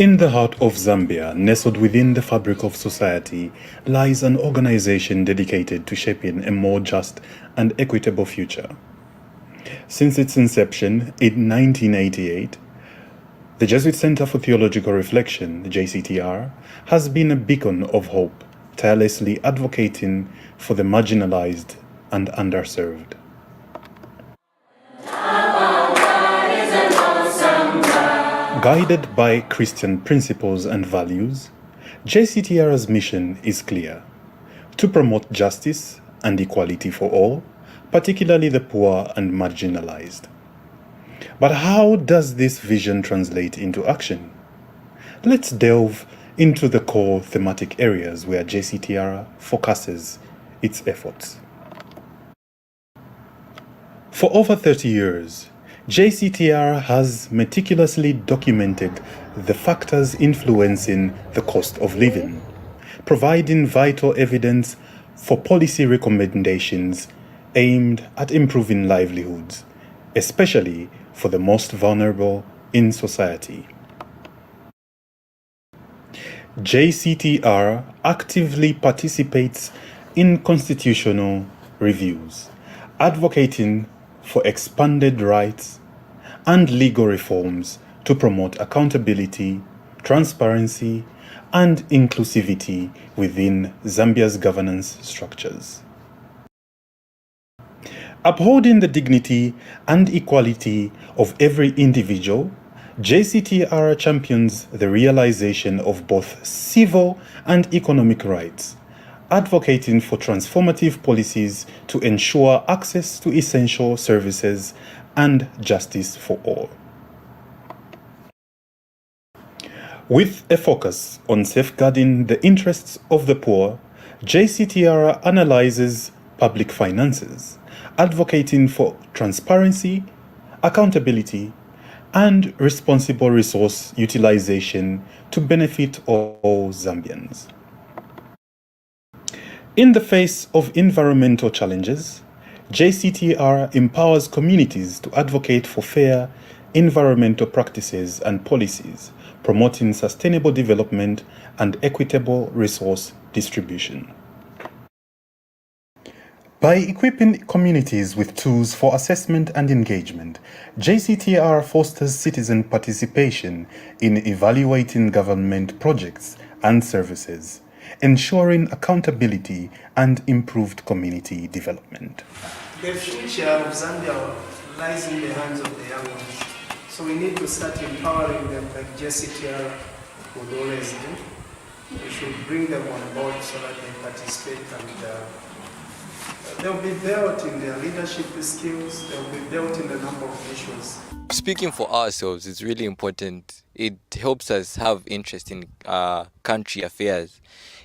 In the heart of Zambia, nestled within the fabric of society, lies an organization dedicated to shaping a more just and equitable future. Since its inception in 1988, the Jesuit Centre for Theological Reflection, JCTR, has been a beacon of hope, tirelessly advocating for the marginalized and underserved. Guided by Christian principles and values, JCTR's mission is clear: to promote justice and equality for all, particularly the poor and marginalized. But how does this vision translate into action? Let's delve into the core thematic areas where JCTR focuses its efforts. For over 30 years, JCTR has meticulously documented the factors influencing the cost of living, providing vital evidence for policy recommendations aimed at improving livelihoods, especially for the most vulnerable in society. JCTR actively participates in constitutional reviews, advocating for expanded rights and legal reforms to promote accountability, transparency, and inclusivity within Zambia's governance structures. Upholding the dignity and equality of every individual, JCTR champions the realization of both civil and economic rights, advocating for transformative policies to ensure access to essential services and justice for all. With a focus on safeguarding the interests of the poor, JCTR analyzes public finances, advocating for transparency, accountability, and responsible resource utilization to benefit all Zambians. In the face of environmental challenges, JCTR empowers communities to advocate for fair environmental practices and policies, promoting sustainable development and equitable resource distribution. By equipping communities with tools for assessment and engagement, JCTR fosters citizen participation in evaluating government projects and services, ensuring accountability and improved community development. The future of Zambia lies in the hands of the young ones. So we need to start empowering them like JCTR would always do. We should bring them on board so that they participate and they'll be dealt in their leadership skills, they'll be dealt in a number of issues. Speaking for ourselves is really important. It helps us have interest in country affairs.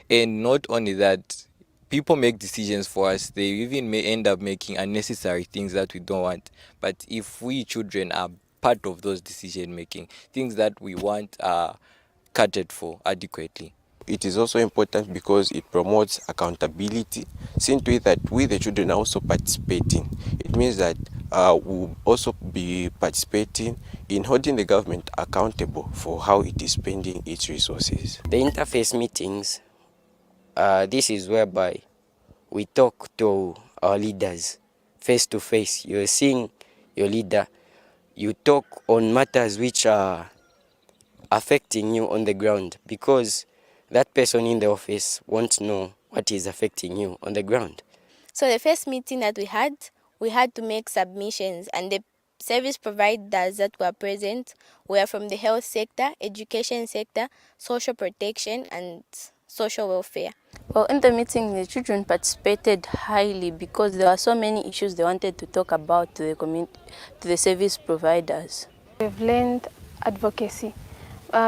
And not only that, people make decisions for us. They even may end up making unnecessary things that we don't want. But if we children are part of those decision making, things that we want are catered for adequately. It is also important because it promotes accountability. Seeing to it that we, the children, are also participating. It means that we'll also be participating in holding the government accountable for how it is spending its resources. The interface meetings, this is whereby we talk to our leaders face to face. You're seeing your leader, you talk on matters which are affecting you on the ground, because that person in the office won't know what is affecting you on the ground. So the first meeting that we had to make submissions, and the service providers that were present were from the health sector, education sector, social protection, and social welfare. Well, in the meeting, the children participated highly because there are so many issues they wanted to talk about to the community, to the service providers. We've learned advocacy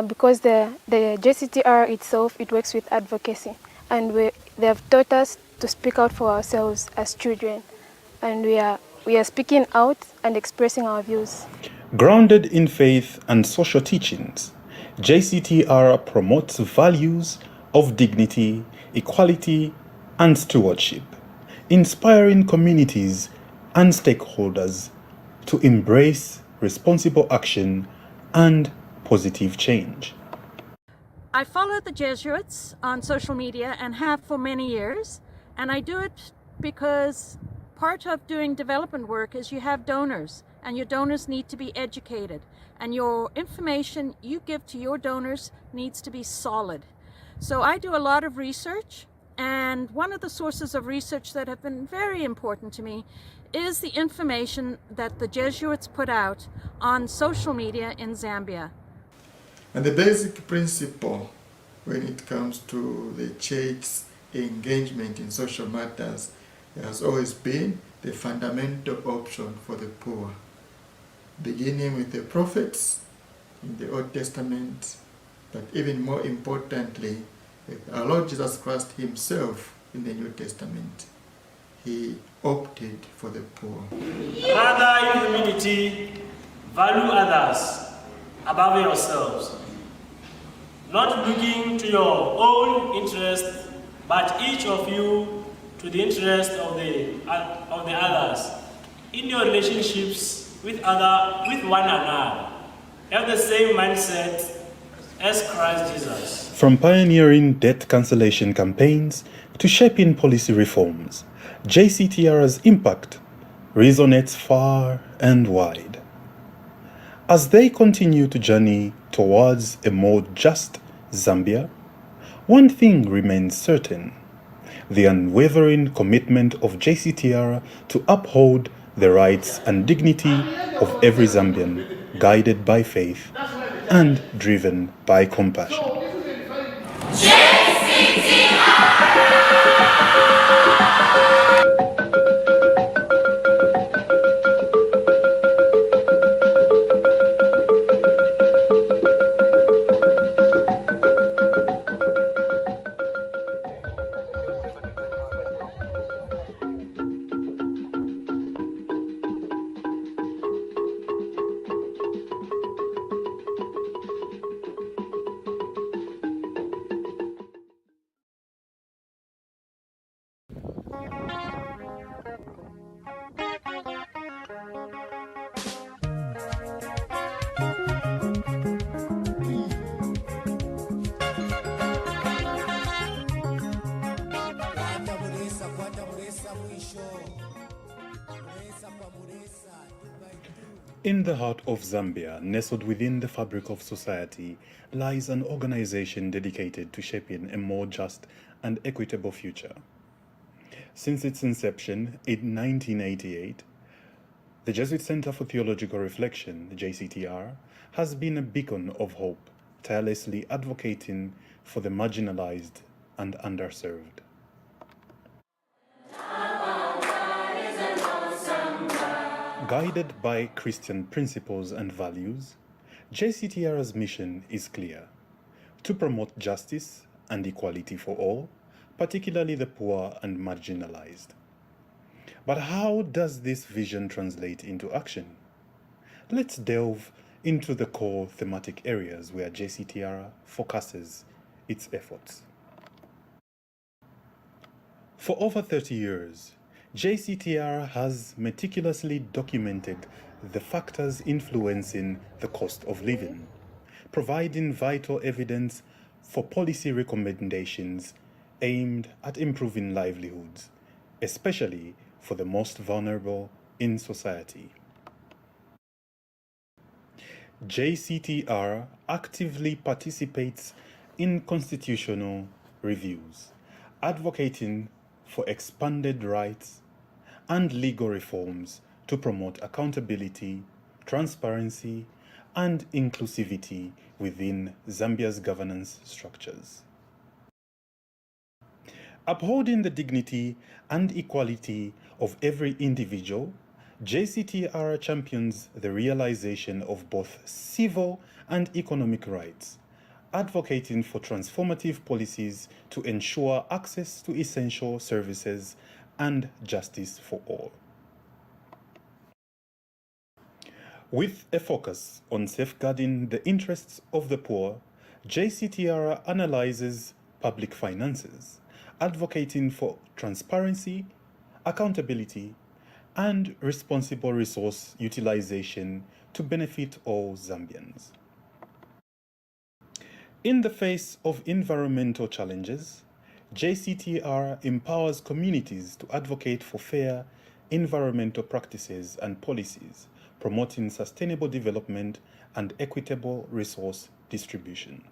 because the JCTR itself, it works with advocacy, and they have taught us to speak out for ourselves as children, and we are speaking out and expressing our views. Grounded in faith and social teachings, JCTR promotes values of dignity, equality, and stewardship, inspiring communities and stakeholders to embrace responsible action and positive change. I follow the Jesuits on social media and have for many years, and I do it because part of doing development work is you have donors, and your donors need to be educated, and your information you give to your donors needs to be solid. So I do a lot of research, and one of the sources of research that have been very important to me is the information that the Jesuits put out on social media in Zambia. And the basic principle when it comes to the church's engagement in social matters has always been the fundamental option for the poor, beginning with the prophets in the Old Testament, but even more importantly, with our Lord Jesus Christ himself in the New Testament. He opted for the poor. Rather, in humility, value others above yourselves, not looking to your own interest, but each of you to the interest of the others. In your relationships with one another, have the same mindset as Christ Jesus. From pioneering debt cancellation campaigns to shaping policy reforms, JCTR's impact resonates far and wide. As they continue to journey towards a more just Zambia, one thing remains certain: the unwavering commitment of JCTR to uphold the rights and dignity of every Zambian, guided by faith and driven by compassion. In the heart of Zambia, nestled within the fabric of society, lies an organization dedicated to shaping a more just and equitable future. Since its inception in 1988, the Jesuit Centre for Theological Reflection, JCTR, has been a beacon of hope, tirelessly advocating for the marginalized and underserved. Guided by Christian principles and values, JCTR's mission is clear: to promote justice and equality for all, particularly the poor and marginalized. But how does this vision translate into action? Let's delve into the core thematic areas where JCTR focuses its efforts. For over 30 years, JCTR has meticulously documented the factors influencing the cost of living, providing vital evidence for policy recommendations aimed at improving livelihoods, especially for the most vulnerable in society. JCTR actively participates in constitutional reviews, advocating for expanded rights and legal reforms to promote accountability, transparency, and inclusivity within Zambia's governance structures. Upholding the dignity and equality of every individual, JCTR champions the realization of both civil and economic rights, advocating for transformative policies to ensure access to essential services and justice for all. With a focus on safeguarding the interests of the poor, JCTR analyzes public finances, advocating for transparency, accountability, and responsible resource utilization to benefit all Zambians. In the face of environmental challenges, JCTR empowers communities to advocate for fair environmental practices and policies, promoting sustainable development and equitable resource distribution.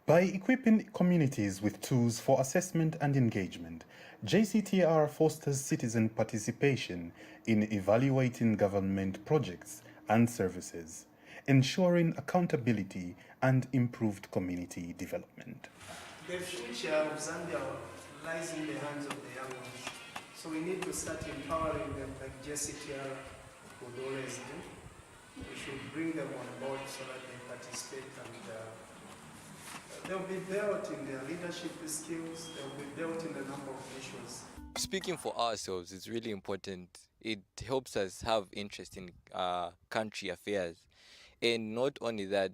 By equipping communities with tools for assessment and engagement, JCTR fosters citizen participation in evaluating government projects and services, ensuring accountability and improved community development. The future of Zambia lies in the hands of the young ones. So we need to start empowering them like JCTR would always do. We should bring them on board so that they participate and they'll be dealt in their leadership skills, they'll be dealt in a number of issues. Speaking for ourselves is really important. It helps us have interest in country affairs. And not only that,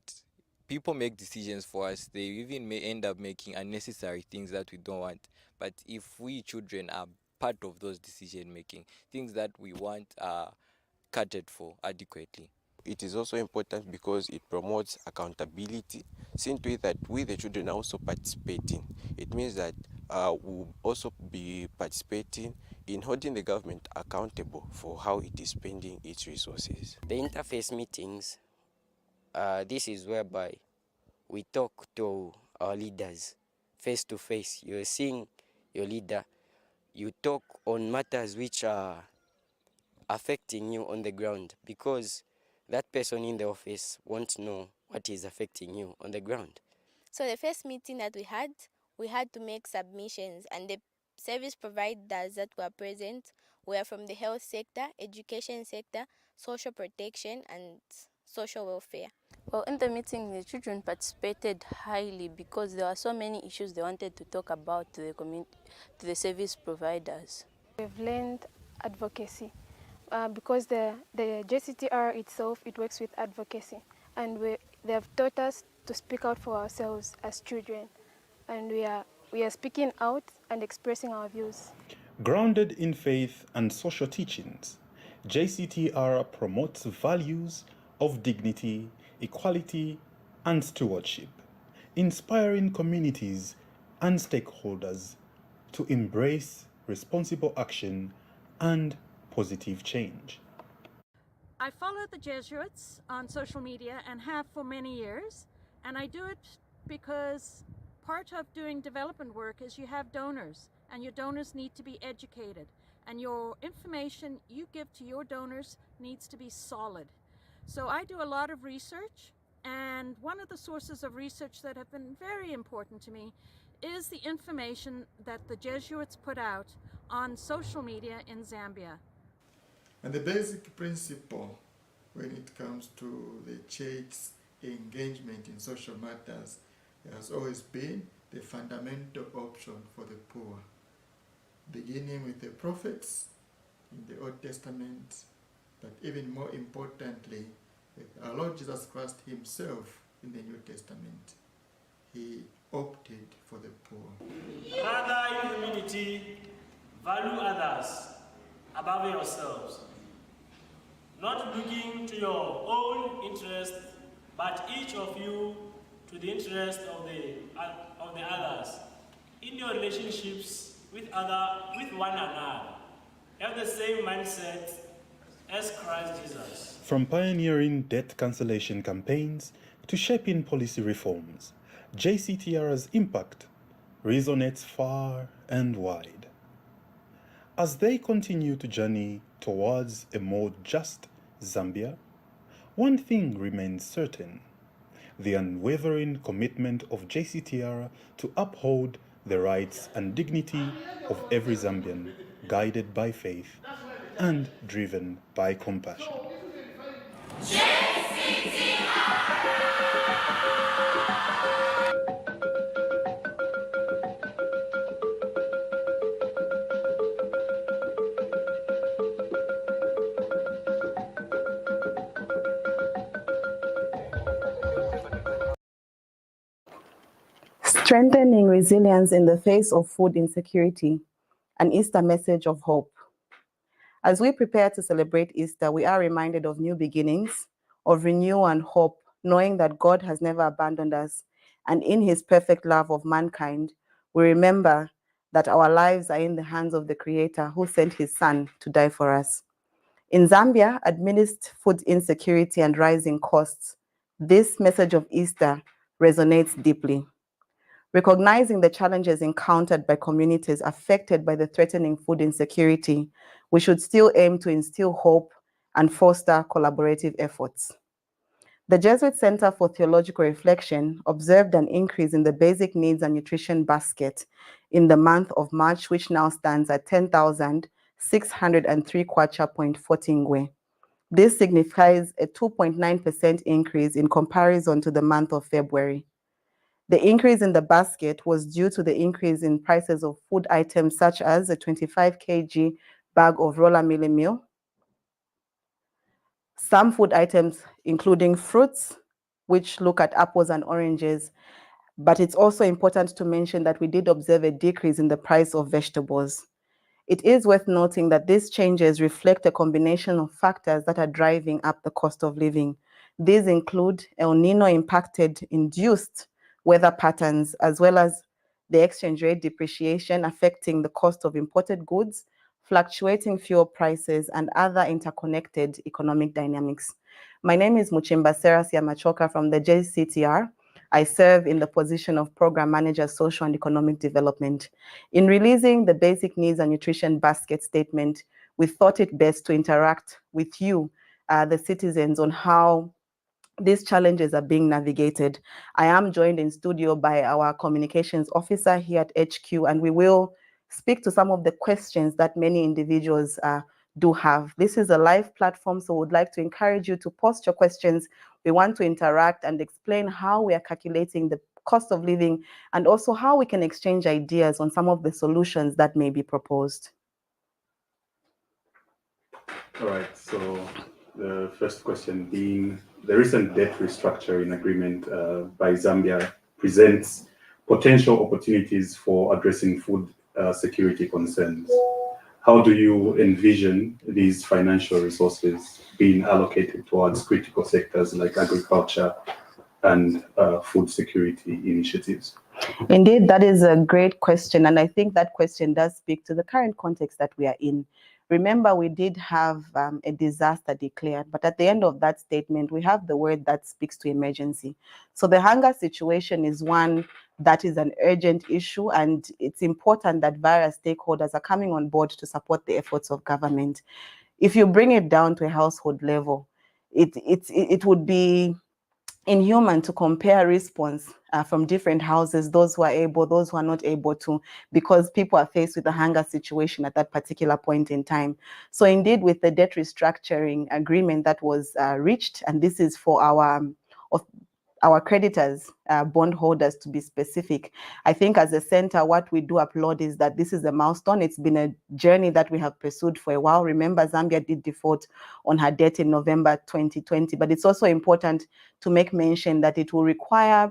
people make decisions for us. They even may end up making unnecessary things that we don't want. But if we children are part of those decision making, things that we want are catered for adequately. It is also important because it promotes accountability, seeing to it that we the children are also participating. It means that we'll also be participating in holding the government accountable for how it is spending its resources. The interface meetings, this is whereby we talk to our leaders face to face. You're seeing your leader, you talk on matters which are affecting you on the ground, because that person in the office won't know what is affecting you on the ground. So the first meeting that we had to make submissions, and the service providers that were present were from the health sector, education sector, social protection, and social welfare. Well, in the meeting, the children participated highly because there were so many issues they wanted to talk about to the service providers. We've learned advocacy because the JCTR itself, it works with advocacy, and they have taught us to speak out for ourselves as children, and we are speaking out and expressing our views. Grounded in faith and social teachings, JCTR promotes values of dignity, equality, and stewardship, inspiring communities and stakeholders to embrace responsible action and positive change. I follow the Jesuits on social media and have for many years, and I do it because part of doing development work is you have donors, and your donors need to be educated, and your information you give to your donors needs to be solid. So I do a lot of research, and one of the sources of research that have been very important to me is the information that the Jesuits put out on social media in Zambia. And the basic principle when it comes to the church's engagement in social matters has always been the fundamental option for the poor, beginning with the prophets in the Old Testament, but even more importantly, with our Lord Jesus Christ himself in the New Testament. He opted for the poor. Rather, in humility, value others above yourselves, not looking to your own interest, but each of you to the interest of the others. In your relationships with one another, have the same mindset as Christ Jesus. From pioneering debt cancellation campaigns to shaping policy reforms, JCTR's impact resonates far and wide. As they continue to journey towards a more just Zambia, one thing remains certain: the unwavering commitment of JCTR to uphold the rights and dignity of every Zambian, guided by faith and driven by compassion. Strengthening resilience in the face of food insecurity, an Easter message of hope. As we prepare to celebrate Easter, we are reminded of new beginnings, of renewal and hope knowing that God has never abandoned us, and in his perfect love of mankind, we remember that our lives are in the hands of the Creator who sent his Son to die for us. In Zambia, amidst food insecurity and rising costs, this message of Easter resonates deeply. Recognizing the challenges encountered by communities affected by the threatening food insecurity, we should still aim to instill hope and foster collaborative efforts. The Jesuit Centre for Theological Reflection observed an increase in the basic needs and nutrition basket in the month of March, which now stands at 10,603 kwacha.40 ngwe. This signifies a 2.9% increase in comparison to the month of February. The increase in the basket was due to the increase in prices of food items such as a 25 kg bag of roller mealie meal, some food items including fruits, which look at apples and oranges, but it's also important to mention that we did observe a decrease in the price of vegetables. It is worth noting that these changes reflect a combination of factors that are driving up the cost of living. These include El Nino impacted induced weather patterns, as well as the exchange rate depreciation affecting the cost of imported goods, fluctuating fuel prices, and other interconnected economic dynamics. My name is Muchimba Seras Yamachoka from the JCTR. I serve in the position of Program Manager, Social and Economic Development. In releasing the Basic Needs and Nutrition Basket Statement, we thought it best to interact with you, the citizens, on how these challenges are being navigated. I am joined in studio by our communications officer here at HQ, and we will speak to some of the questions that many individuals do have. This is a live platform, so we'd like to encourage you to post your questions. We want to interact and explain how we are calculating the cost of living and also how we can exchange ideas on some of the solutions that may be proposed. All right, so the first question being, the recent debt restructuring agreement by Zambia presents potential opportunities for addressing food security concerns. How do you envision these financial resources being allocated towards critical sectors like agriculture and food security initiatives? Indeed, that is a great question. And I think that question does speak to the current context that we are in. Remember, we did have a disaster declared, but at the end of that statement, we have the word that speaks to emergency. So the hunger situation is one that is an urgent issue, and it's important that various stakeholders are coming on board to support the efforts of government. If you bring it down to a household level, it would be inhuman to compare response from different houses, those who are able, those who are not able to, because people are faced with a hunger situation at that particular point in time. So indeed, with the debt restructuring agreement that was reached, and this is for our creditors, bondholders to be specific. I think as a center, what we do applaud is that this is a milestone. It's been a journey that we have pursued for a while. Remember, Zambia did default on her debt in November 2020, but it's also important to make mention that it will require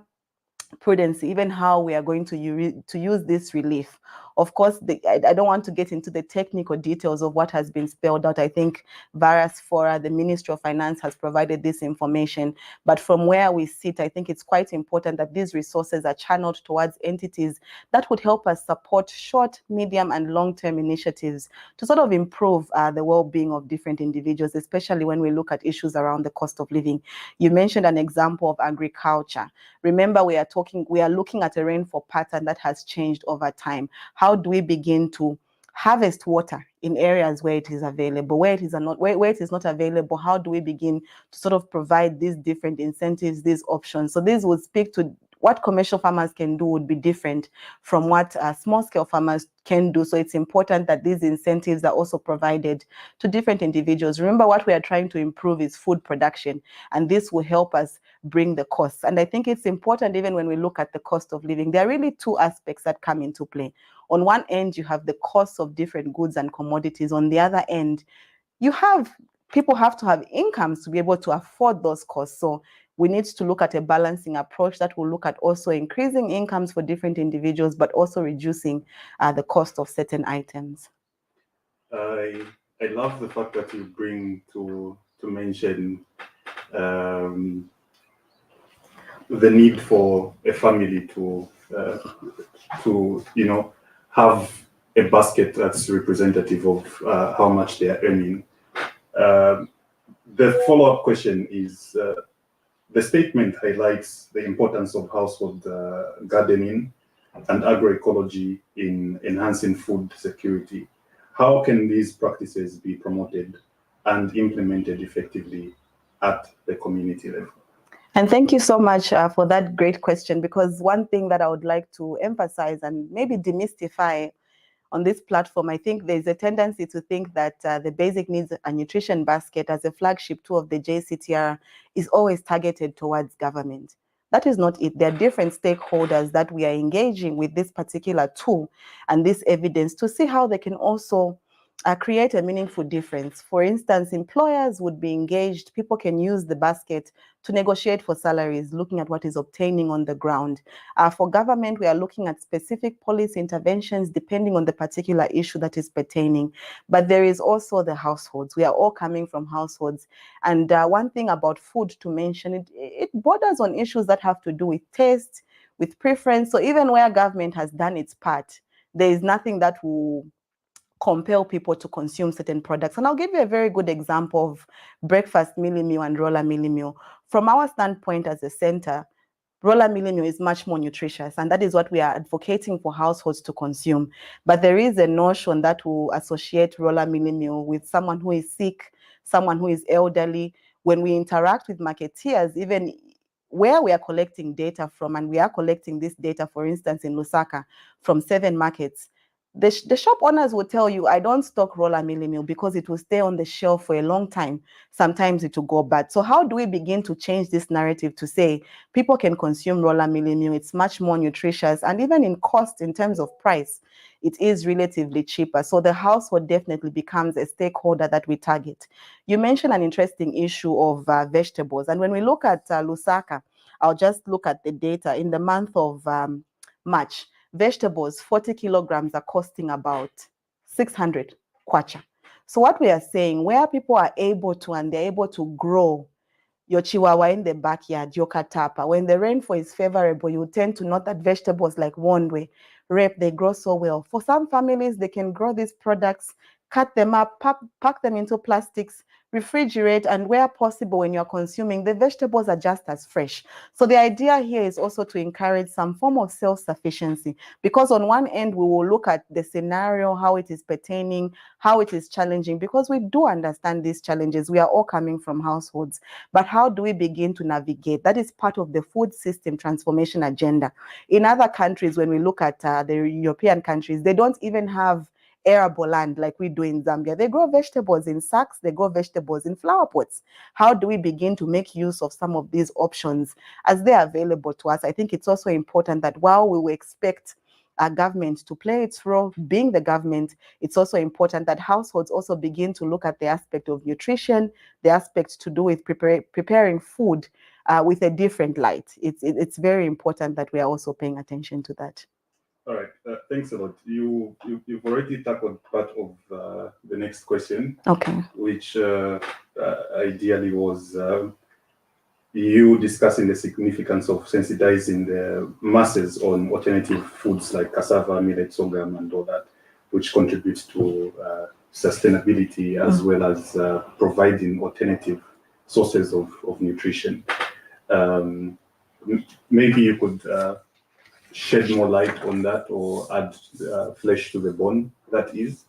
prudence, even how we are going to use this relief. Of course, I don't want to get into the technical details of what has been spelled out. I think various fora, the Ministry of Finance has provided this information. But from where we sit, I think it's quite important that these resources are channeled towards entities that would help us support short, medium, and long-term initiatives to sort of improve the well-being of different individuals, especially when we look at issues around the cost of living. You mentioned an example of agriculture. Remember, we are looking at a rainfall pattern that has changed over time. How do we begin to harvest water in areas where it is available, where it is not available? How do we begin to sort of provide these different incentives, these options? So this would speak to what commercial farmers can do would be different from what small-scale farmers can do. So it's important that these incentives are also provided to different individuals. Remember, what we are trying to improve is food production, and this will help us bring the costs. And I think it's important, even when we look at the cost of living, there are really two aspects that come into play. On one end, you have the cost of different goods and commodities. On the other end, people have to have incomes to be able to afford those costs. So we need to look at a balancing approach that will look at also increasing incomes for different individuals, but also reducing the cost of certain items. I love the fact that you bring to mention the need for a family to have a basket that's representative of how much they are earning. The follow-up question is, the statement highlights the importance of household gardening and agroecology in enhancing food security. How can these practices be promoted and implemented effectively at the community level? And thank you so much for that great question, because one thing that I would like to emphasize and maybe demystify on this platform, I think there's a tendency to think that the basic needs and nutrition basket as a flagship tool of the JCTR is always targeted towards government. That is not it. There are different stakeholders that we are engaging with this particular tool and this evidence to see how they can also create a meaningful difference. For instance, employers would be engaged. People can use the basket to negotiate for salaries, looking at what is obtaining on the ground. For government, we are looking at specific policy interventions depending on the particular issue that is pertaining. But there is also the households. We are all coming from households. And one thing about food to mention, it borders on issues that have to do with taste, with preference. So even where government has done its part, there is nothing that will compel people to consume certain products. And I'll give you a very good example of breakfast mealie meal and roller mealie meal. From our standpoint as a center, roller mealie meal is much more nutritious, and that is what we are advocating for households to consume. But there is a notion that will associate roller mealie meal with someone who is sick, someone who is elderly. When we interact with marketeers, even where we are collecting data from, and we are collecting this data, for instance, in Lusaka, from 7 markets, the shop owners will tell you, I don't stock roller mealie meal because it will stay on the shelf for a long time. Sometimes it will go bad. So how do we begin to change this narrative to say people can consume roller mealie meal? It's much more nutritious, and even in cost, in terms of price, it is relatively cheaper. So the household definitely becomes a stakeholder that we target. You mentioned an interesting issue of vegetables. And when we look at Lusaka, I'll just look at the data. In the month of March, vegetables, 40 kilograms are costing about 600 kwacha. So what we are saying, where people are able to, and they're able to grow your chihuahua in the backyard, your katapa, when the rainfall is favorable, you tend to note that vegetables like wondwe, rape, they grow so well. For some families, they can grow these products, cut them up, pack them into plastics, refrigerate, and where possible, when you're consuming, the vegetables are just as fresh. So the idea here is also to encourage some form of self-sufficiency, because on one end, we will look at the scenario, how it is pertaining, how it is challenging, because we do understand these challenges. We are all coming from households. But how do we begin to navigate? That is part of the food system transformation agenda. In other countries, when we look at the European countries, they don't even have arable land like we do in Zambia. They grow vegetables in sacks, they grow vegetables in flower pots. How do we begin to make use of some of these options as they are available to us? I think it's also important that while we will expect our government to play its role, being the government, it's also important that households also begin to look at the aspect of nutrition, the aspect to do with preparing food with a different light. It's very important that we are also paying attention to that. All right, thanks a lot. You've already tackled part of the next question, okay, which ideally was you discussing the significance of sensitizing the masses on alternative foods like cassava, millet, sorghum, and all that, which contributes to sustainability as well as providing alternative sources of nutrition. Maybe you could shed more light on that, or add flesh to the bone, that is.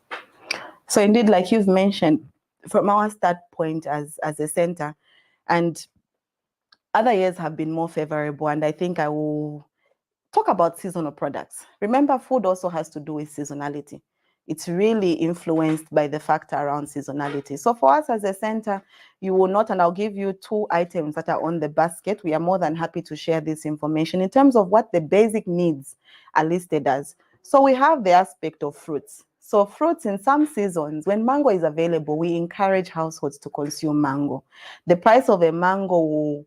So indeed, like you've mentioned, from our start point as a center, and other years have been more favorable, and I think I will talk about seasonal products. Remember, food also has to do with seasonality. It's really influenced by the factor around seasonality. So for us as a center, you will note, and I'll give you 2 items that are on the basket. We are more than happy to share this information in terms of what the basic needs are listed as. So we have the aspect of fruits. So fruits in some seasons, when mango is available, we encourage households to consume mango. The price of a mango will,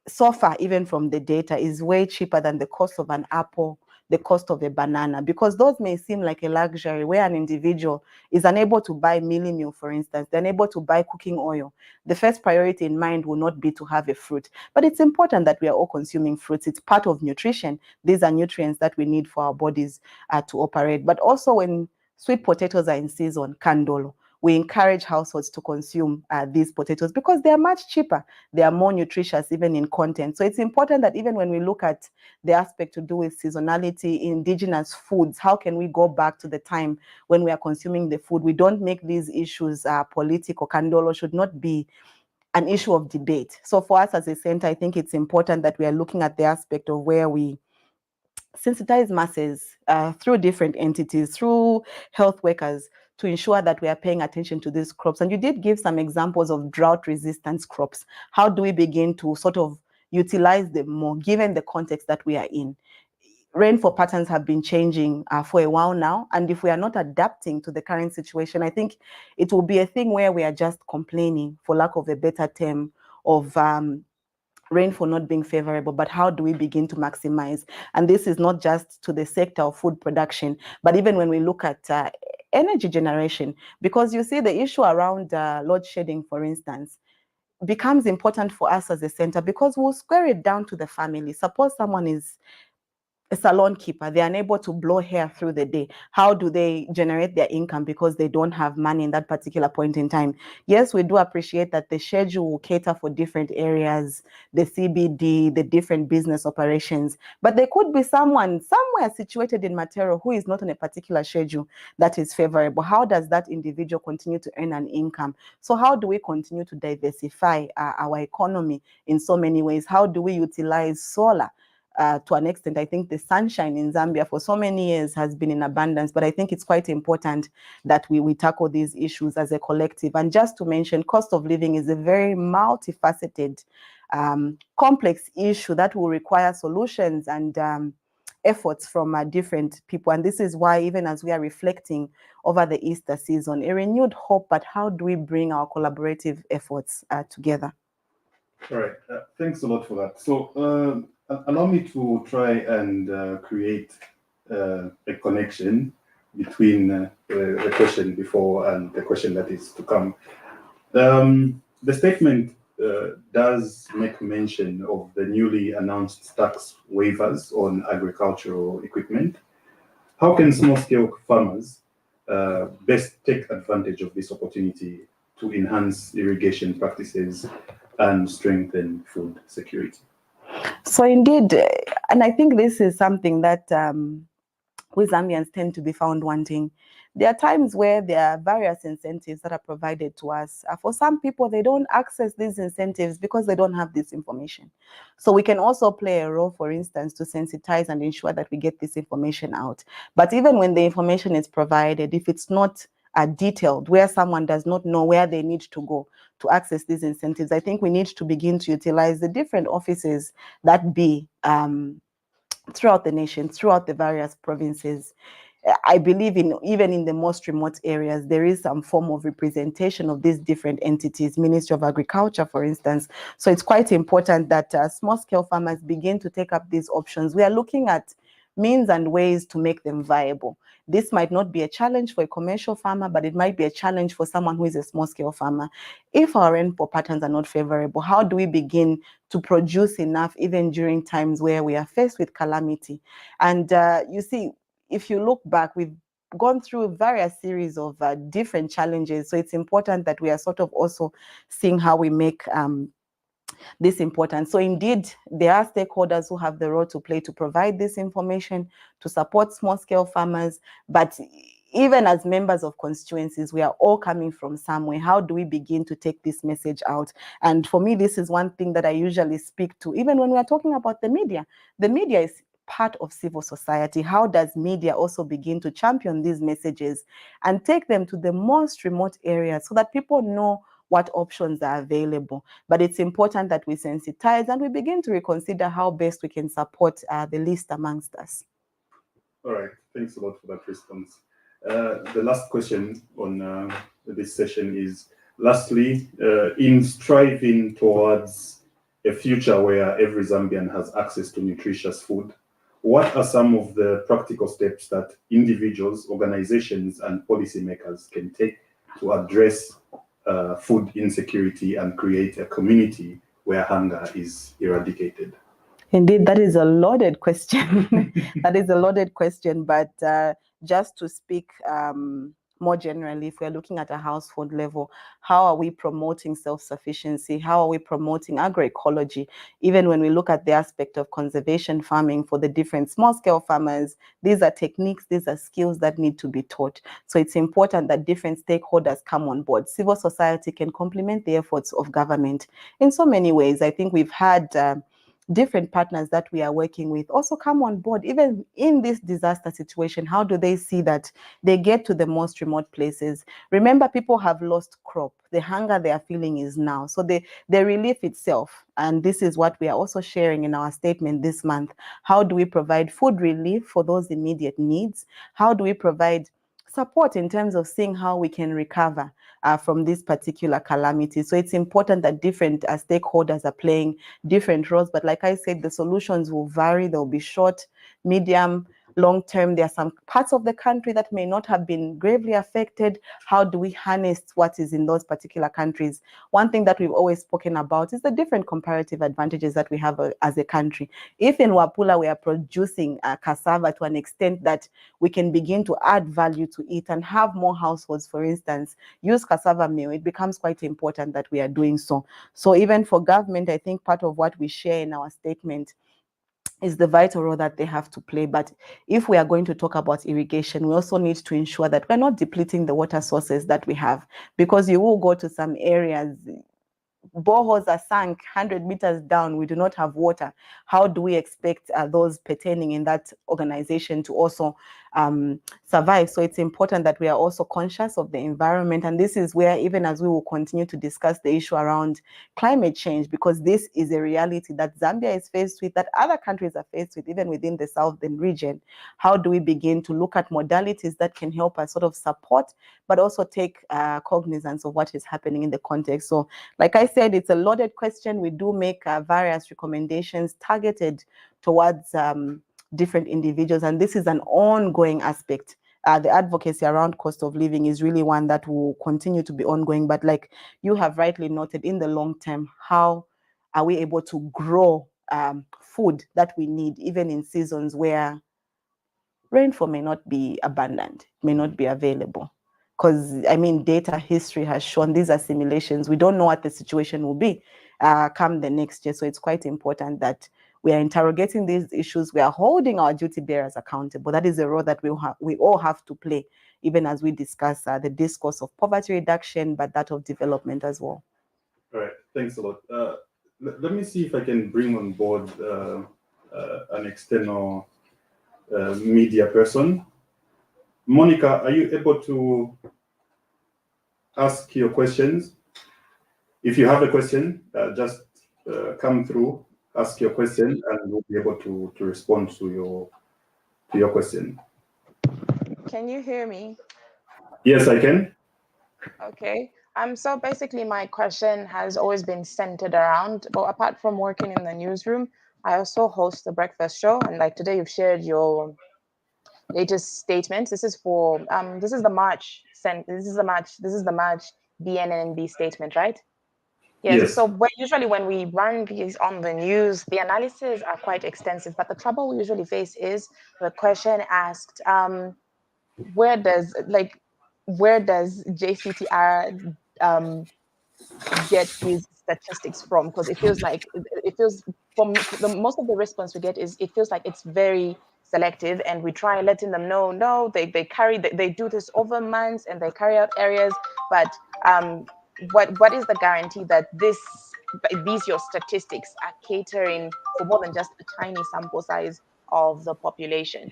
so far, even from the data, is way cheaper than the cost of an apple, the cost of a banana, because those may seem like a luxury where an individual is unable to buy mealie meal, for instance, they're unable to buy cooking oil. The first priority in mind will not be to have a fruit. But it's important that we are all consuming fruits. It's part of nutrition. These are nutrients that we need for our bodies to operate. But also when sweet potatoes are in season, kandolo, we encourage households to consume these potatoes because they are much cheaper. They are more nutritious even in content. So it's important that even when we look at the aspect to do with seasonality, indigenous foods, how can we go back to the time when we are consuming the food? We don't make these issues political. Kandolo should not be an issue of debate. So for us as a center, I think it's important that we are looking at the aspect of where we sensitize masses through different entities, through health workers, to ensure that we are paying attention to these crops. And you did give some examples of drought-resistant crops. How do we begin to sort of utilize them more, given the context that we are in? Rainfall patterns have been changing for a while now, and if we are not adapting to the current situation, I think it will be a thing where we are just complaining, for lack of a better term, of rainfall not being favorable, but how do we begin to maximize? And this is not just to the sector of food production, but even when we look at energy generation, because you see the issue around load shedding, for instance, becomes important for us as a center because we'll square it down to the family. Suppose someone is a salon keeper, they're unable to blow hair through the day. How do they generate their income because they don't have money in that particular point in time? Yes, we do appreciate that the schedule will cater for different areas, the CBD, the different business operations, but there could be someone somewhere situated in Matero who is not on a particular schedule that is favorable. How does that individual continue to earn an income? So how do we continue to diversify our economy in so many ways? How do we utilize solar? To an extent, I think the sunshine in Zambia for so many years has been in abundance, but I think it's quite important that we tackle these issues as a collective. And just to mention, cost of living is a very multifaceted, complex issue that will require solutions and efforts from different people. And this is why, even as we are reflecting over the Easter season, a renewed hope, but how do we bring our collaborative efforts together? All right, thanks a lot for that. So allow me to try and create a connection between the question before and the question that is to come. The statement does make mention of the newly announced tax waivers on agricultural equipment. How can small-scale farmers best take advantage of this opportunity to enhance irrigation practices and strengthen food security? So indeed, and I think this is something that we Zambians tend to be found wanting. There are times where there are various incentives that are provided to us. For some people, they don't access these incentives because they don't have this information. So we can also play a role, for instance, to sensitize and ensure that we get this information out. But even when the information is provided, if it's not detailed, where someone does not know where they need to go to access these incentives, I think we need to begin to utilize the different offices that be throughout the nation, throughout the various provinces. I believe even in the most remote areas, there is some form of representation of these different entities, Ministry of Agriculture, for instance. So it's quite important that small-scale farmers begin to take up these options. We are looking at means and ways to make them viable. This might not be a challenge for a commercial farmer, but it might be a challenge for someone who is a small-scale farmer. If our rainfall patterns are not favorable, how do we begin to produce enough even during times where we are faced with calamity? And you see, if you look back, we've gone through various series of different challenges. So it's important that we are sort of also seeing how we make this important. So indeed, there are stakeholders who have the role to play to provide this information, to support small-scale farmers. But even as members of constituencies, we are all coming from somewhere. How do we begin to take this message out? And for me, this is one thing that I usually speak to, even when we are talking about the media. The media is part of civil society. How does media also begin to champion these messages and take them to the most remote areas so that people know what options are available? But it's important that we sensitize and we begin to reconsider how best we can support the least amongst us. All right, thanks a lot for that response. The last question on this session is, lastly, in striving towards a future where every Zambian has access to nutritious food, what are some of the practical steps that individuals, organizations, and policymakers can take to address food insecurity and create a community where hunger is eradicated? Indeed, that is a loaded question. That is a loaded question, but just to speak more generally, if we're looking at a household level, how are we promoting self-sufficiency? How are we promoting agroecology? Even when we look at the aspect of conservation farming for the different small-scale farmers, these are techniques, these are skills that need to be taught. So it's important that different stakeholders come on board. Civil society can complement the efforts of government in so many ways. I think we've had different partners that we are working with also come on board. Even in this disaster situation, how do they see that they get to the most remote places? Remember, people have lost crop. The hunger they are feeling is now. So the relief itself, and this is what we are also sharing in our statement this month. How do we provide food relief for those immediate needs? How do we provide support in terms of seeing how we can recover from this particular calamity? So it's important that different stakeholders are playing different roles. But like I said, the solutions will vary. They'll be short, medium, long term. There are some parts of the country that may not have been gravely affected. How do we harness what is in those particular countries? One thing that we've always spoken about is the different comparative advantages that we have as a country. If in Wapula we are producing cassava to an extent that we can begin to add value to it and have more households, for instance, use cassava meal, it becomes quite important that we are doing so. So even for government, I think part of what we share in our statement is the vital role that they have to play. But if we are going to talk about irrigation, we also need to ensure that we're not depleting the water sources that we have, because you will go to some areas, boreholes are sunk 100 meters down, we do not have water. How do we expect those pertaining in that organization to also survive? So it's important that we are also conscious of the environment. And this is where, even as we will continue to discuss the issue around climate change, because this is a reality that Zambia is faced with, that other countries are faced with, even within the southern region. How do we begin to look at modalities that can help us sort of support, but also take cognizance of what is happening in the context? So like I said, it's a loaded question. We do make various recommendations targeted towards different individuals, and this is an ongoing aspect. The advocacy around cost of living is really one that will continue to be ongoing. But like you have rightly noted, in the long term, how are we able to grow food that we need, even in seasons where rainfall may not be abundant, may not be available? Because, I mean, data history has shown these are simulations. We don't know what the situation will be come the next year. So it's quite important that we are interrogating these issues. We are holding our duty bearers accountable. That is a role that we all have to play, even as we discuss the discourse of poverty reduction, but that of development as well. All right, thanks a lot. Let me see if I can bring on board an external media person. Monica, are you able to ask your questions? If you have a question, just come through, ask your question, and we'll be able to respond to your question. Can you hear me? Yes, I can. Okay. So basically my question has always been centered around, but apart from working in the newsroom, I also host the breakfast show, and like today you've shared your latest statement. This is for this is the March BNNB statement, right? Yes. So usually when we run these on the news, the analyses are quite extensive, but the trouble we usually face is the question asked, where does JCTR get these statistics from? Because it feels from the most of the response we get is it feels like it's very selective, and we try letting them know, no, they do this over months and they carry out areas, but what is the guarantee that these your statistics are catering for more than just a tiny sample size of the population?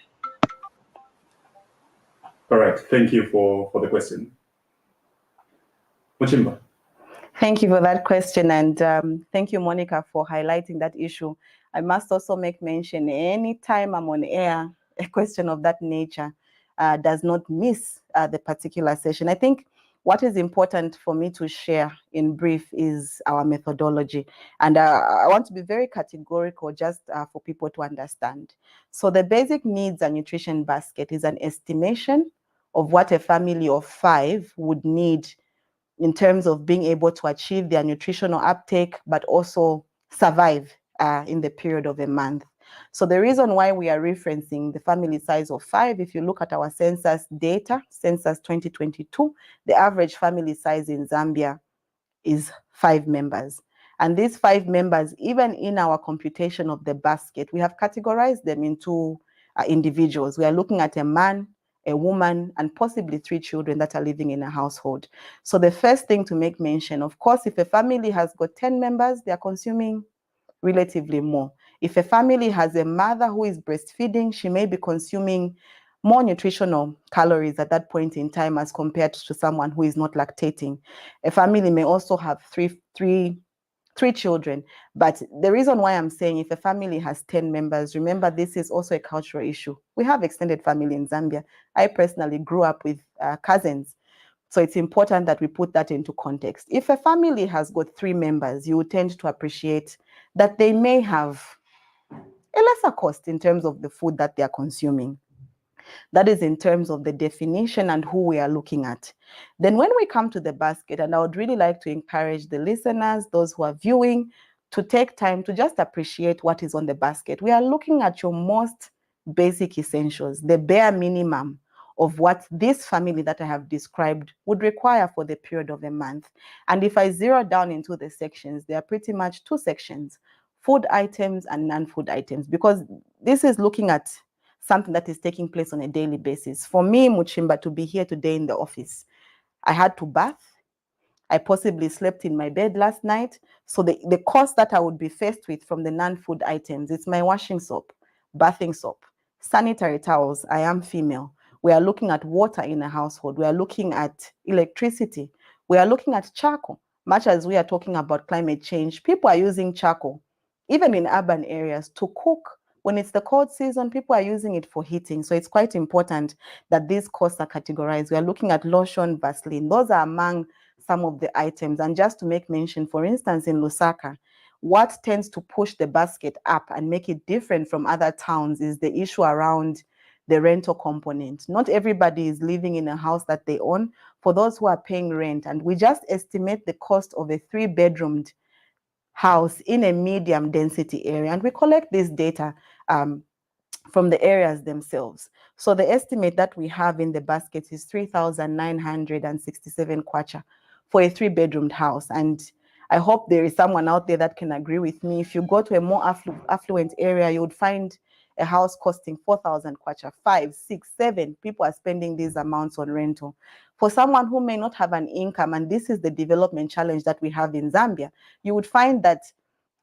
Correct. Thank you for the question. Muchimba. Thank you for that question, and thank you, Monica, for highlighting that issue. I must also make mention, anytime I'm on air, a question of that nature does not miss the particular session. I think what is important for me to share in brief is our methodology. And I want to be very categorical just for people to understand. So the basic needs and nutrition basket is an estimation of what a family of 5 would need in terms of being able to achieve their nutritional uptake, but also survive in the period of a month. So the reason why we are referencing the family size of 5, if you look at our census data, census 2022, the average family size in Zambia is 5 members. And these 5 members, even in our computation of the basket, we have categorized them into individuals. We are looking at a man, a woman, and possibly 3 children that are living in a household. So the first thing to make mention, of course, if a family has got 10 members, they are consuming relatively more. If a family has a mother who is breastfeeding, she may be consuming more nutritional calories at that point in time as compared to someone who is not lactating. A family may also have three children. But the reason why I'm saying if a family has 10 members, remember this is also a cultural issue. We have extended family in Zambia. I personally grew up with cousins. So it's important that we put that into context. If a family has got 3 members, you tend to appreciate that they may have a lesser cost in terms of the food that they are consuming. That is in terms of the definition and who we are looking at. Then when we come to the basket, and I would really like to encourage the listeners, those who are viewing, to take time to just appreciate what is on the basket. We are looking at your most basic essentials, the bare minimum of what this family that I have described would require for the period of a month. And if I zero down into the sections, there are pretty much 2 sections, food items and non-food items, because this is looking at something that is taking place on a daily basis. For me, Muchimba, to be here today in the office, I had to bath. I possibly slept in my bed last night. So the cost that I would be faced with from the non-food items, it's my washing soap, bathing soap, sanitary towels. I am female. We are looking at water in a household. We are looking at electricity. We are looking at charcoal. Much as we are talking about climate change, people are using charcoal, even in urban areas, to cook. When it's the cold season, people are using it for heating. So it's quite important that these costs are categorized. We are looking at lotion, Vaseline. Those are among some of the items. And just to make mention, for instance, in Lusaka, what tends to push the basket up and make it different from other towns is the issue around the rental component. Not everybody is living in a house that they own. For those who are paying rent, and we just estimate the cost of a 3-bedroomed house in a medium density area, and we collect this data from the areas themselves. So the estimate that we have in the basket is 3,967 kwacha for a 3-bedroomed house. And I hope there is someone out there that can agree with me. If you go to a more affluent area, you would find a house costing 4,000 kwacha, 5, 6, 7. People are spending these amounts on rental. For someone who may not have an income, and this is the development challenge that we have in Zambia, you would find that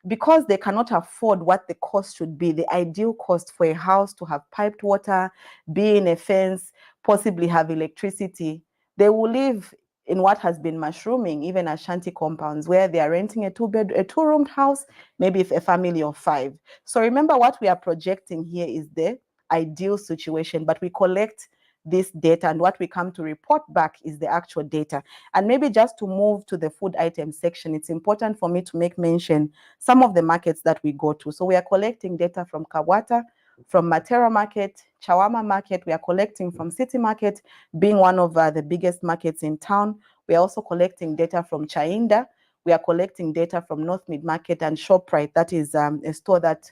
because they cannot afford what the cost should be, the ideal cost for a house to have piped water, be in a fence, possibly have electricity, they will live in what has been mushrooming, even Ashanti compounds, where they are renting a 2-roomed house, maybe if a family of 5. So remember, what we are projecting here is the ideal situation, but we collect this data, and what we come to report back is the actual data. And maybe just to move to the food item section, it's important for me to make mention some of the markets that we go to. So we are collecting data from Kawata, from Matera Market, Chawama Market. We are collecting from City Market, being one of the biggest markets in town. We are also collecting data from Chainda. We are collecting data from North Mid Market and ShopRite. That is a store that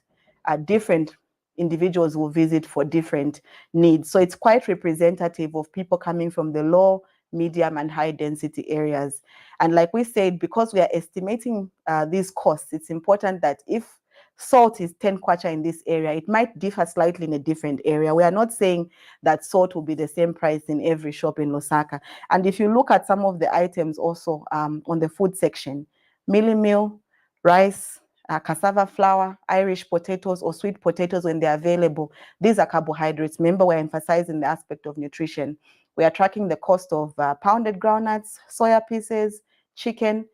different individuals will visit for different needs. So it's quite representative of people coming from the low, medium, and high density areas. And like we said, because we are estimating these costs, it's important that if salt is 10 kwacha in this area, it might differ slightly in a different area. We are not saying that salt will be the same price in every shop in Lusaka. And if you look at some of the items also on the food section, mealie meal, rice, cassava flour, Irish potatoes, or sweet potatoes when they're available. These are carbohydrates. Remember, we're emphasizing the aspect of nutrition. We are tracking the cost of pounded groundnuts, soya pieces, chicken.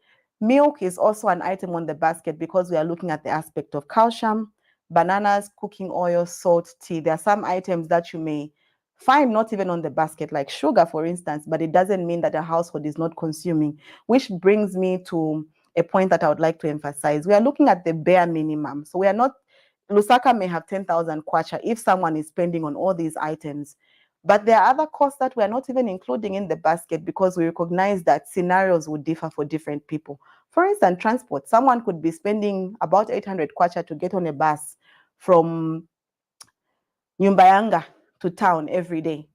Milk is also an item on the basket because we are looking at the aspect of calcium, bananas, cooking oil, salt, tea. There are some items that you may Fine, not even on the basket, like sugar, for instance, but it doesn't mean that a household is not consuming, which brings me to a point that I would like to emphasize. We are looking at the bare minimum. So we are not, Lusaka may have 10,000 kwacha if someone is spending on all these items, but there are other costs that we are not even including in the basket because we recognize that scenarios would differ for different people. For instance, transport, someone could be spending about 800 kwacha to get on a bus from Nyumbayanga to town every day.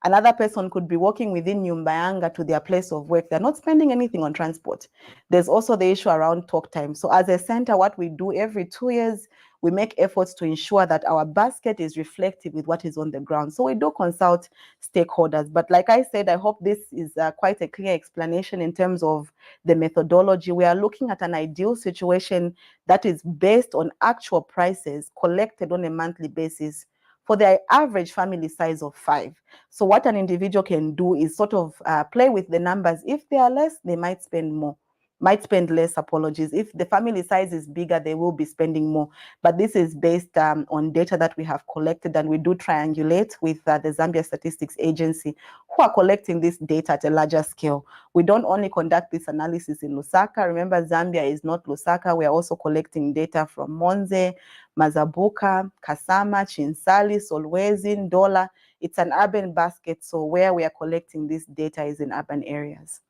Another person could be walking within Nyumbayanga to their place of work. They're not spending anything on transport. There's also the issue around talk time. So as a center, what we do every 2 years, we make efforts to ensure that our basket is reflective with what is on the ground. So we do consult stakeholders. But like I said, I hope this is quite a clear explanation in terms of the methodology. We are looking at an ideal situation that is based on actual prices collected on a monthly basis for the average family size of 5. So what an individual can do is sort of play with the numbers. If they are less, they might spend more, might spend less, apologies. If the family size is bigger, they will be spending more. But this is based on data that we have collected, and we do triangulate with the Zambia Statistics Agency, who are collecting this data at a larger scale. We don't only conduct this analysis in Lusaka. Remember, Zambia is not Lusaka. We are also collecting data from Monze, Mazabuka, Kasama, Chinsali, Solwezi, Ndola. It's an urban basket, so where we are collecting this data is in urban areas.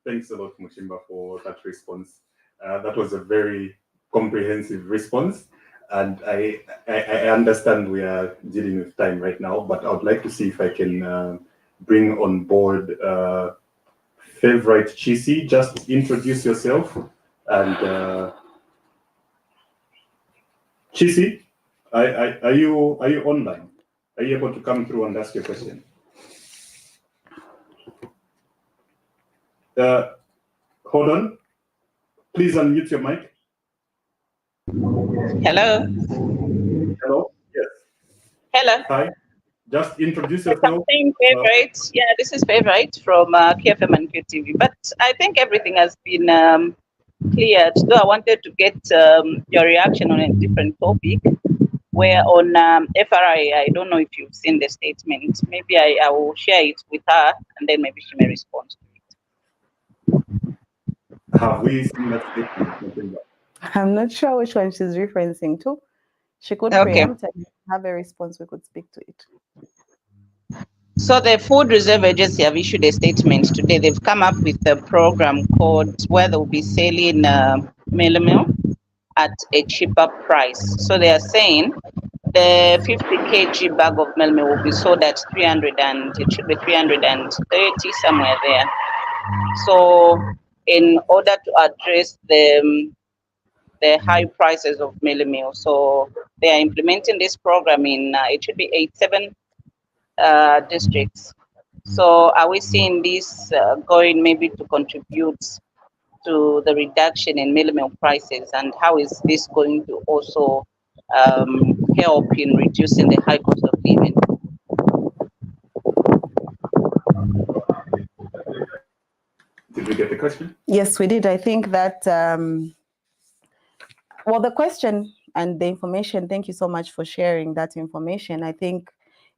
Thanks a lot, Muchimba, for that response. That was a very comprehensive response, and I understand we are dealing with time right now, but I would like to see if I can bring on board Favorite Chisi. Just introduce yourself, and Chisi, are you online? Are you able to come through and ask your question? Hold on. Please unmute your mic. Hello. Hello. Yes. Hello. Hi. Just introduce yourself. Favorite. Yeah, this is Favorite from KFM and QTV. But I think everything has been cleared. Though I wanted to get your reaction on a different topic. Where on FRI, I don't know if you've seen the statement. Maybe I will share it with her, and then maybe she may respond to it. Have we seen that statement? I'm not sure which one she's referencing to. She could preempt and have a response. We could speak to it. So the Food Reserve Agency have issued a statement today. They've come up with a program called where they'll be selling mealie meal at a cheaper price. So they are saying the 50 kg bag of mealie meal will be sold at 300 and it should be 330 somewhere there. So in order to address the high prices of mealie meal, so they are implementing this program in it should be 87 districts. So are we seeing this going maybe to contribute to the reduction in mealie meal prices, and how is this going to also help in reducing the high cost of living? Did we get the question? Yes, we did. I think that, well, the question and the information, thank you so much for sharing that information. I think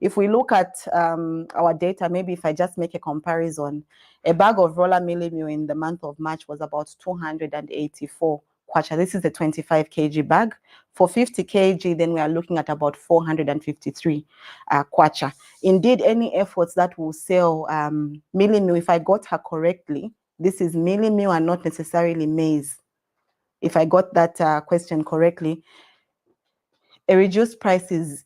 if we look at our data, maybe if I just make a comparison, a bag of roller mealie meal in the month of March was about 284 kwacha. This is a 25 kg bag. For 50 kg, then we are looking at about 453 kwacha. Indeed, any efforts that will sell mealie meal, if I got her correctly, this is mealie meal and not necessarily maize. If I got that question correctly, a reduced price is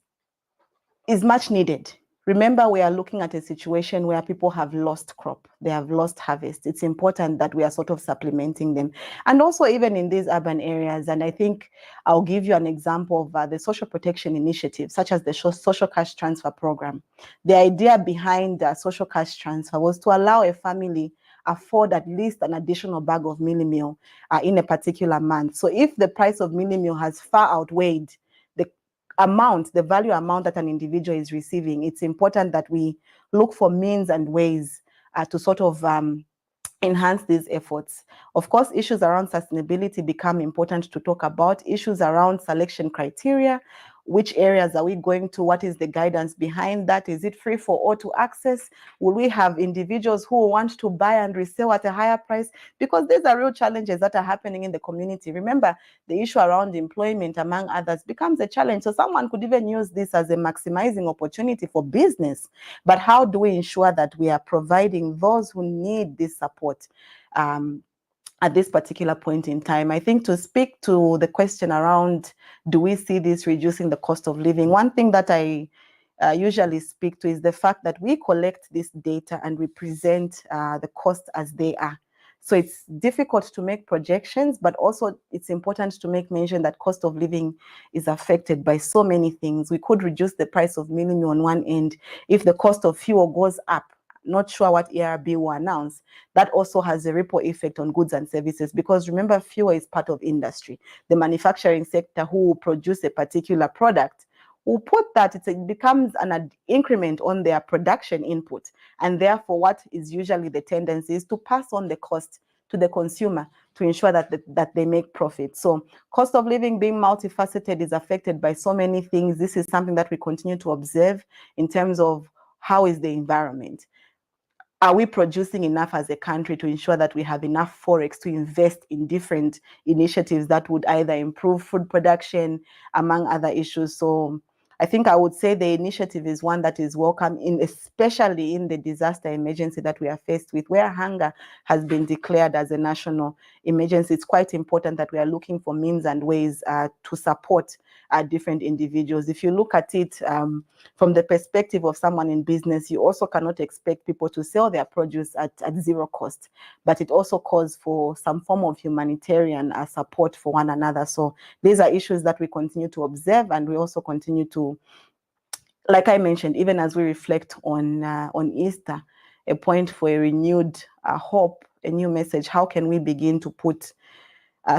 much needed. Remember, we are looking at a situation where people have lost crop, they have lost harvest. It's important that we are sort of supplementing them. And also even in these urban areas, and I think I'll give you an example of the social protection initiative, such as the social cash transfer program. The idea behind the social cash transfer was to allow a family afford at least an additional bag of mealie meal in a particular month. So if the price of mealie meal has far outweighed the value amount that an individual is receiving, it's important that we look for means and ways to sort of enhance these efforts. Of course, issues around sustainability become important to talk about. Issues around selection criteria. Which areas are we going to? What is the guidance behind that? Is it free for all to access? Will we have individuals who want to buy and resell at a higher price? Because these are real challenges that are happening in the community. Remember, the issue around employment, among others, becomes a challenge. So someone could even use this as a maximizing opportunity for business. But how do we ensure that we are providing those who need this support at this particular point in time? I think to speak to the question around, do we see this reducing the cost of living? One thing that I usually speak to is the fact that we collect this data and we present the costs as they are. So it's difficult to make projections, but also it's important to make mention that cost of living is affected by so many things. We could reduce the price of mealie on one end. If the cost of fuel goes up, not sure what ERB will announce, that also has a ripple effect on goods and services, because remember, fuel is part of industry. The manufacturing sector who will produce a particular product will put that, it becomes an increment on their production input. And therefore, what is usually the tendency is to pass on the cost to the consumer to ensure that they make profit. So cost of living being multifaceted is affected by so many things. This is something that we continue to observe in terms of how is the environment. Are we producing enough as a country to ensure that we have enough forex to invest in different initiatives that would either improve food production, among other issues? So I think I would say the initiative is one that is welcome, especially in the disaster emergency that we are faced with, where hunger has been declared as a national emergency. It's quite important that we are looking for means and ways to support different individuals. If you look at it from the perspective of someone in business, you also cannot expect people to sell their produce at zero cost, but it also calls for some form of humanitarian support for one another. So these are issues that we continue to observe, and we also continue to, like I mentioned, even as we reflect on Easter, a point for a renewed hope, a new message. How can we begin to put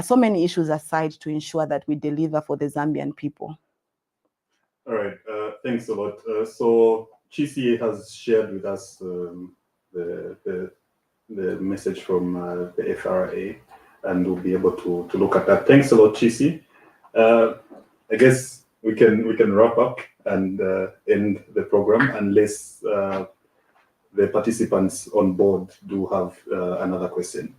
so many issues aside to ensure that we deliver for the Zambian people? All right, thanks a lot. So GCA has shared with us the message from the FRA, and we'll be able to look at that. Thanks a lot, Chisi. I guess we can wrap up and end the program, unless the participants on board do have another question.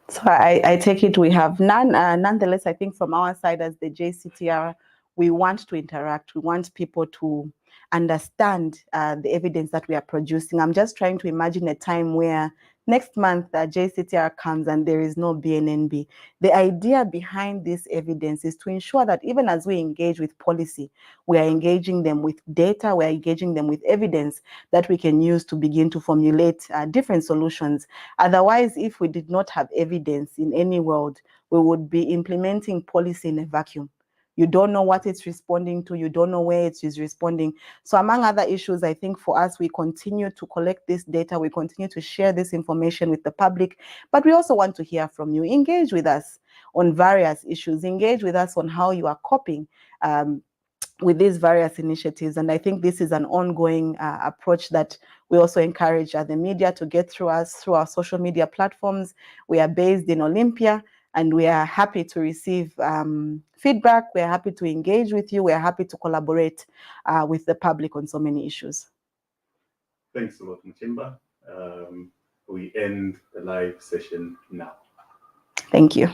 So I take it we have none. Nonetheless, I think from our side as the JCTR, we want to interact. We want people to understand the evidence that we are producing. I'm just trying to imagine a time where next month JCTR comes and there is no BNNB. The idea behind this evidence is to ensure that even as we engage with policy, we are engaging them with data, we are engaging them with evidence that we can use to begin to formulate different solutions. Otherwise, if we did not have evidence in any world, we would be implementing policy in a vacuum. You don't know what it's responding to. You don't know where it is responding. So among other issues, I think for us, we continue to collect this data. We continue to share this information with the public. But we also want to hear from you. Engage with us on various issues. Engage with us on how you are coping with these various initiatives. And I think this is an ongoing approach that we also encourage the media to get through us through our social media platforms. We are based in Olympia, and we are happy to receive feedback. We are happy to engage with you. We are happy to collaborate with the public on so many issues. Thanks a lot, Mchimba. We end the live session now. Thank you.